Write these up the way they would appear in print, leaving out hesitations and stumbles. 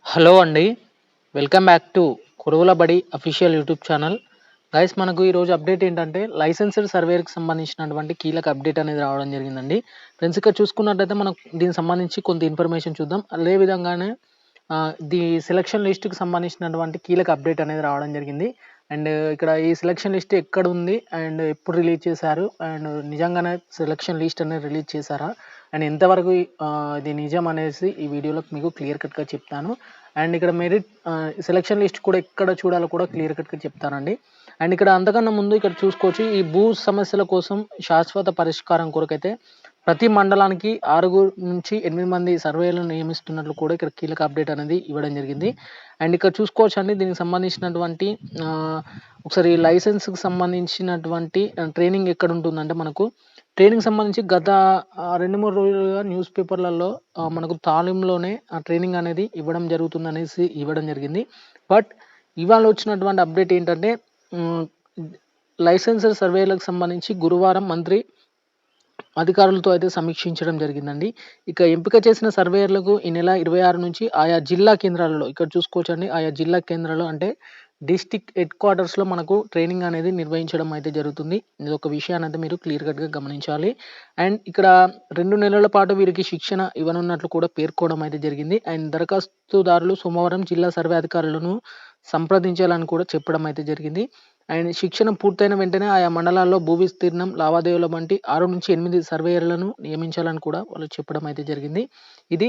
Hello అండి. Welcome back to కురువుల బడి official YouTube channel. Guys మనకు ఈరోజు అప్డేట్ ఏంటంటే లైసెన్స్డ్ సర్వేయర్‌కి సంబంధించినటువంటి కీలక అప్డేట్ అనేది రావడం జరిగిందండి. ఫ్రెండ్స్ ఇక్కడ చూసుకున్నట్టయితే మనం దీనికి సంబంధించి కొంత ఇన్ఫర్మేషన్ చూద్దాం. అదే విధంగానే సెలక్షన్ లిస్ట్‌కి సంబంధించినటువంటి కీలక అప్డేట్ అనేది రావడం జరిగింది. అండ్ ఇక్కడ ఈ సెలక్షన్ లిస్ట్ ఎక్కడుంది? అండ్ ఎప్పుడు రిలీజ్ చేశారు? అండ్ నిజంగానే సెలక్షన్ లిస్ట్ అనేది రిలీజ్ చేశారా? అండ్ ఎంతవరకు ఇది నిజం అనేసి ఈ వీడియోలో మీకు క్లియర్ కట్‌గా చెప్తాను. అండ్ ఇక్కడ సెలక్షన్ లిస్ట్ కూడా ఎక్కడ చూడాలో కూడా క్లియర్ కట్‌గా చెప్తానండి. అండ్ ఇక్కడ అంతకన్నా ముందు ఇక్కడ చూసుకోవచ్చు ఈ భూ సమస్యల కోసం శాశ్వత పరిష్కారం కొరకైతే ప్రతి మండలానికి 6-8 మంది సర్వేయర్లను నియమిస్తున్నట్లు కూడా ఇక్కడ కీలక అప్డేట్ అనేది ఇవ్వడం జరిగింది. అండ్ ఇక్కడ చూసుకోవచ్చండి దీనికి సంబంధించినటువంటి ఒకసారి లైసెన్స్‌కి సంబంధించినటువంటి ట్రైనింగ్ ఎక్కడ ఉంటుందంటే మనకు ట్రైనింగ్ సంబంధించి గత 2, 3 రోజులుగా న్యూస్ పేపర్‌లలో మనకు తాలింలోనే ఆ ట్రైనింగ్ అనేది ఇవ్వడం జరుగుతుందనేసి ఇవ్వడం జరిగింది. బట్ ఇవాళ వచ్చినటువంటి అప్డేట్ ఏంటంటే హ్మ్, లైసెన్స్డ్ సర్వేయర్‌లకు సంబంధించి గురువారం మంత్రి అధికారులతో అయితే సమీక్షించడం జరిగిందండి. ఇక ఎంపిక చేసిన సర్వేయర్‌లకు ఈ నెల 26 నుంచి ఆయా జిల్లా కేంద్రాలలో ఇక్కడ చూసుకోవచ్చండి. ఆయా జిల్లా కేంద్రాల్లో అంటే డిస్ట్రిక్ట్ హెడ్ క్వార్టర్స్‌లో మనకు ట్రైనింగ్ అనేది నిర్వహించడం అయితే జరుగుతుంది. ఇదొక విషయాన్నయితే మీరు క్లియర్ కట్‌గా గమనించాలి. అండ్ ఇక్కడ 2 నెలల పాటు వీరికి శిక్షణ ఇవ్వనున్నట్లు కూడా పేర్కోవడం అయితే జరిగింది. అండ్ దరఖాస్తుదారులు సోమవారం జిల్లా సర్వే అధికారులను సంప్రదించాలని కూడా చెప్పడం అయితే జరిగింది. అండ్ శిక్షణ పూర్తయిన వెంటనే ఆయా మండలాల్లో భూ విస్తీర్ణం, లావాదేవీల వంటి 6-8 సర్వేయర్లను నియమించాలని కూడా వాళ్ళు చెప్పడం అయితే జరిగింది. ఇది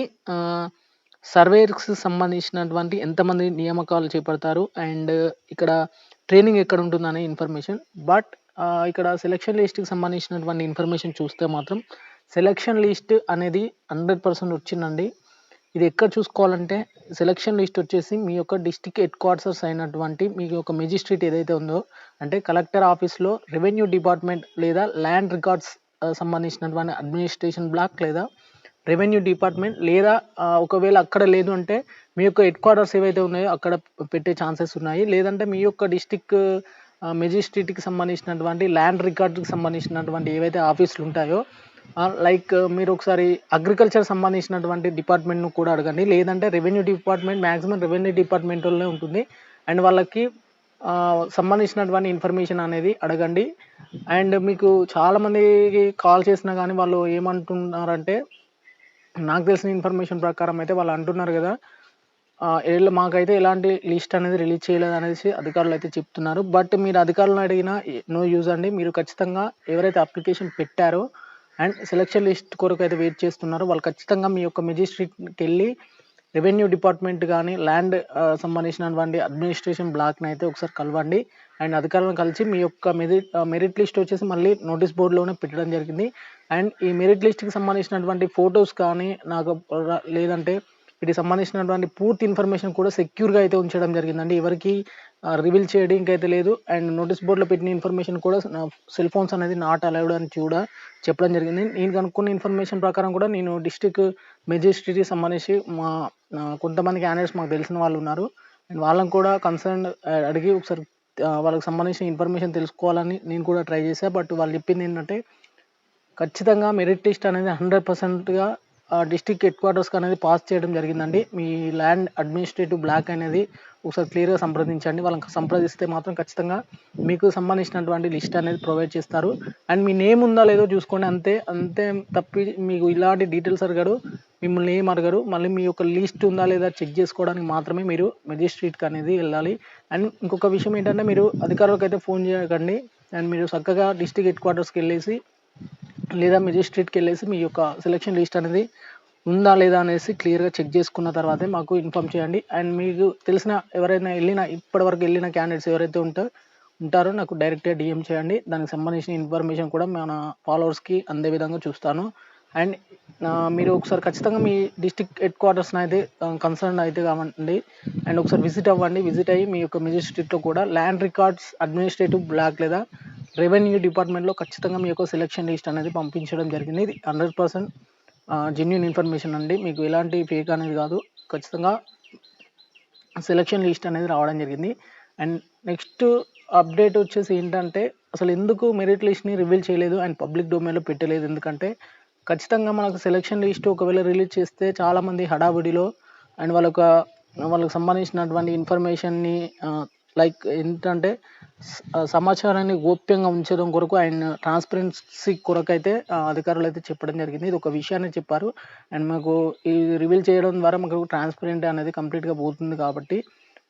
సర్వేయర్స్‌కి సంబంధించినటువంటి ఎంతమంది నియామకాలు చేపడతారు అండ్ ఇక్కడ ట్రైనింగ్ ఎక్కడ ఉంటుందనే ఇన్ఫర్మేషన్. బట్ ఇక్కడ సెలక్షన్ లిస్ట్‌కి సంబంధించినటువంటి ఇన్ఫర్మేషన్ చూస్తే మాత్రం సెలక్షన్ లిస్ట్ అనేది 100% వచ్చిందండి. ఇది ఎక్కడ చూసుకోవాలంటే సెలక్షన్ లిస్ట్ వచ్చేసి మీ యొక్క డిస్ట్రిక్ట్ హెడ్ క్వార్టర్స్ అయినటువంటి మీ యొక్క మెజిస్ట్రేట్ ఏదైతే ఉందో అంటే కలెక్టర్ ఆఫీస్‌లో రెవెన్యూ డిపార్ట్మెంట్ లేదా ల్యాండ్ రికార్డ్స్ సంబంధించినటువంటి అడ్మినిస్ట్రేషన్ బ్లాక్ లేదా రెవెన్యూ డిపార్ట్మెంట్ లేదా ఒకవేళ అక్కడ లేదు అంటే మీ యొక్క హెడ్ క్వార్టర్స్ ఏవైతే ఉన్నాయో అక్కడ పెట్టే ఛాన్సెస్ ఉన్నాయి. లేదంటే మీ యొక్క డిస్ట్రిక్ట్ మెజిస్ట్రేట్‌కి సంబంధించినటువంటి ల్యాండ్ రికార్డ్‌కి సంబంధించినటువంటి ఏవైతే ఆఫీసులు ఉంటాయో లైక్ మీరు ఒకసారి అగ్రికల్చర్ సంబంధించినటువంటి డిపార్ట్మెంట్‌ను కూడా అడగండి. లేదంటే రెవెన్యూ డిపార్ట్మెంట్ మాక్సిమం రెవెన్యూ డిపార్ట్మెంట్‌లోనే ఉంటుంది. అండ్ వాళ్ళకి సంబంధించినటువంటి ఇన్ఫర్మేషన్ అనేది అడగండి. అండ్ మీకు చాలామందికి కాల్ చేసినా గానీ వాళ్ళు ఏమంటున్నారంటే నాకు తెలిసిన ఇన్ఫర్మేషన్ ప్రకారం అయితే వాళ్ళు అంటున్నారు గదా! మాకైతే ఎలాంటి లిస్ట్ అనేది రిలీజ్ చేయలేదనేసి అధికారులైతే చెప్తున్నారు. బట్ మీరు అధికారులను అడిగినా నో యూజ్ అండి. మీరు ఖచ్చితంగా ఎవరైతే అప్లికేషన్ పెట్టారో అండ్ సెలక్షన్ లిస్ట్ కొరకైతే వెయిట్ చేస్తున్నారో వాళ్ళు ఖచ్చితంగా మీ యొక్క మెజిస్ట్రేట్‌కెళ్ళి రెవెన్యూ డిపార్ట్మెంట్ గానీ, ల్యాండ్ సంబంధించినటువంటి అడ్మినిస్ట్రేషన్ బ్లాక్‌నైతే ఒకసారి కలవండి. అండ్ అధికారులను కలిసి మీ యొక్క మెరిట్ లిస్ట్ వచ్చేసి మళ్ళీ నోటీస్ బోర్డ్‌లోనే పెట్టడం జరిగింది. అండ్ ఈ మెరిట్ లిస్ట్‌కి సంబంధించినటువంటి ఫోటోస్ కానీ లేదంటే వీటికి సంబంధించినటువంటి పూర్తి ఇన్ఫర్మేషన్ కూడా సెక్యూర్‌గా అయితే ఉంచడం జరిగిందండి. ఎవరికీ రివీల్ చేయడానికైతే లేదు. అండ్ నోటీస్ బోర్డ్‌లో పెట్టిన ఇన్ఫర్మేషన్ కూడా సెల్ ఫోన్స్ అనేది నాట్ అలౌడ్ అని కూడా చెప్పడం జరిగింది. నేను కనుక్కున్న ఇన్ఫర్మేషన్ ప్రకారం కూడా నేను డిస్ట్రిక్ట్ మెజిస్ట్రేట్‌కి సంబంధించి కొంతమంది క్యాండిడేట్స్ మాకు తెలిసిన వాళ్ళు ఉన్నారు. అండ్ వాళ్ళని కూడా కన్సర్న్డ్ అడిగి ఒకసారి వాళ్ళకి సంబంధించిన ఇన్ఫర్మేషన్ తెలుసుకోవాలని నేను కూడా ట్రై చేశా. బట్ వాళ్ళు చెప్పింది ఏంటంటే ఖచ్చితంగా మెరిట్ లిస్ట్ అనేది 100%గా డిస్ట్రిక్ట్ హెడ్ క్వార్టర్స్‌కి అనేది పాస్ చేయడం జరిగిందండి. మీ ల్యాండ్ అడ్మినిస్ట్రేటివ్ బ్లాక్ అనేది ఒకసారి క్లియర్‌గా సంప్రదించండి. వాళ్ళని సంప్రదిస్తే మాత్రం ఖచ్చితంగా మీకు సంబంధించినటువంటి లిస్ట్ అనేది ప్రొవైడ్ చేస్తారు. అండ్ మీ నేమ్ ఉందా లేదో చూసుకోండి అంతే. అంతే తప్పి మీకు ఇలాంటి డీటెయిల్స్ అడగరు. మిమ్మల్ని ఏమి అడగరు. మళ్ళీ మీ యొక్క లిస్ట్ ఉందా లేదా చెక్ చేసుకోవడానికి మాత్రమే మీరు మెజిస్ట్రేట్‌కి అనేది వెళ్ళాలి. అండ్ ఇంకొక విషయం ఏంటంటే మీరు అధికారులకైతే ఫోన్ చేయకండి. అండ్ మీరు చక్కగా డిస్ట్రిక్ట్ హెడ్ క్వార్టర్స్‌కెళ్ళేసి లేదా మెజిస్ట్రేట్‌కెళ్ళేసి మీ యొక్క సెలక్షన్ లిస్ట్ అనేది ఉందా లేదా అనేసి క్లియర్‌గా చెక్ చేసుకున్న తర్వాతే మాకు ఇన్ఫార్మ్ చేయండి. అండ్ మీకు తెలిసిన ఎవరైనా ఇప్పటివరకు వెళ్ళిన క్యాండిడేట్స్ ఎవరైతే ఉంటారో నాకు డైరెక్ట్‌గా డీఎం చేయండి. దానికి సంబంధించిన ఇన్ఫర్మేషన్ కూడా మన ఫాలోవర్స్‌కి అందే విధంగా చూస్తాను. అండ్ మీరు ఒకసారి ఖచ్చితంగా మీ డిస్ట్రిక్ట్ హెడ్ క్వార్టర్స్‌ని అయితే కన్సర్న్ అయితే కావండి. అండ్ ఒకసారి విజిట్ అవ్వండి. విజిట్ అయ్యి మీ యొక్క మెజిస్ట్రేట్‌లో కూడా ల్యాండ్ రికార్డ్స్ అడ్మినిస్ట్రేటివ్ బ్లాక్ లేదా రెవెన్యూ డిపార్ట్మెంట్‌లో ఖచ్చితంగా మీ యొక్క సెలక్షన్ లిస్ట్ అనేది పంపించడం జరిగింది. ఇది 100% జెన్యూన్ ఇన్ఫర్మేషన్ అండి. మీకు ఎలాంటి ఫేక్ అనేది కాదు. ఖచ్చితంగా సెలక్షన్ లిస్ట్ అనేది రావడం జరిగింది. అండ్ నెక్స్ట్ అప్డేట్ వచ్చేసి ఏంటంటే అసలు ఎందుకు మెరిట్ లిస్ట్‌ని రివీల్ చేయలేదు అండ్ పబ్లిక్ డొమైన్‌లో పెట్టలేదు. ఎందుకంటే ఖచ్చితంగా మనకు సెలక్షన్ లిస్ట్ ఒకవేళ రిలీజ్ చేస్తే చాలామంది హడావిడిలో అండ్ వాళ్ళొక వాళ్ళకి సంబంధించినటువంటి ఇన్ఫర్మేషన్‌ని లైక్ ఏంటంటే సమాచారాన్ని గోప్యంగా ఉంచడం కొరకు అండ్ ట్రాన్స్‌పరెన్సీ కొరకైతే అధికారులైతే చెప్పడం జరిగింది. ఇది ఒక విషయాన్ని చెప్పారు. అండ్ మాకు ఇది రివీల్ చేయడం ద్వారా మాకు ట్రాన్స్‌పరెంట్ అనేది కంప్లీట్‌గా పోతుంది కాబట్టి,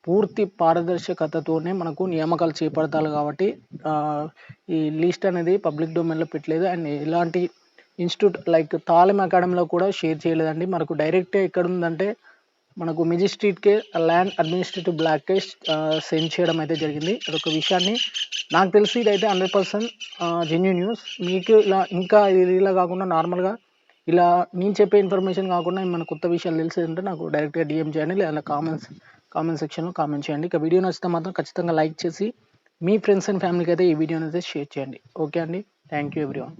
పూర్తి పారదర్శకతతోనే మనకు నియామకాలు చేపడతారు కాబట్టి ఈ లిస్ట్ అనేది పబ్లిక్ డొమైన్‌లో పెట్టలేదు. అండ్ ఎలాంటి ఇన్‌స్టిట్యూట్ లైక్ తాలిం అకాడమీలో కూడా షేర్ చేయలేదండి. మనకు డైరెక్ట్‌గా ఎక్కడుందంటే మనకు మెజిస్ట్రేట్‌కే ల్యాండ్ అడ్మినిస్ట్రేటివ్ బ్లాక్‌కే సెండ్ చేయడం అయితే జరిగింది. అదొక విషయాన్ని నాకు తెలిసి ఇదైతే 100% జెన్యూన్ న్యూస్. మీకు ఇంకా ఇది ఇలా కాకుండా నార్మల్‌గా ఇలా నేను చెప్పే ఇన్ఫర్మేషన్ కాకుండా ఏమైనా కొత్త విషయాలు తెలిసేదుంటే నాకు డైరెక్ట్‌గా డీఎం చేయండి. లేదా కామెంట్ సెక్షన్‌లో కామెంట్ చేయండి. ఇక వీడియో నచ్చితే మాత్రం ఖచ్చితంగా లైక్ చేసి మీ ఫ్రెండ్స్ అండ్ ఫ్యామిలీకి అయితే ఈ వీడియోని అయితే షేర్ చేయండి. ఓకే అండి. Thank you everyone.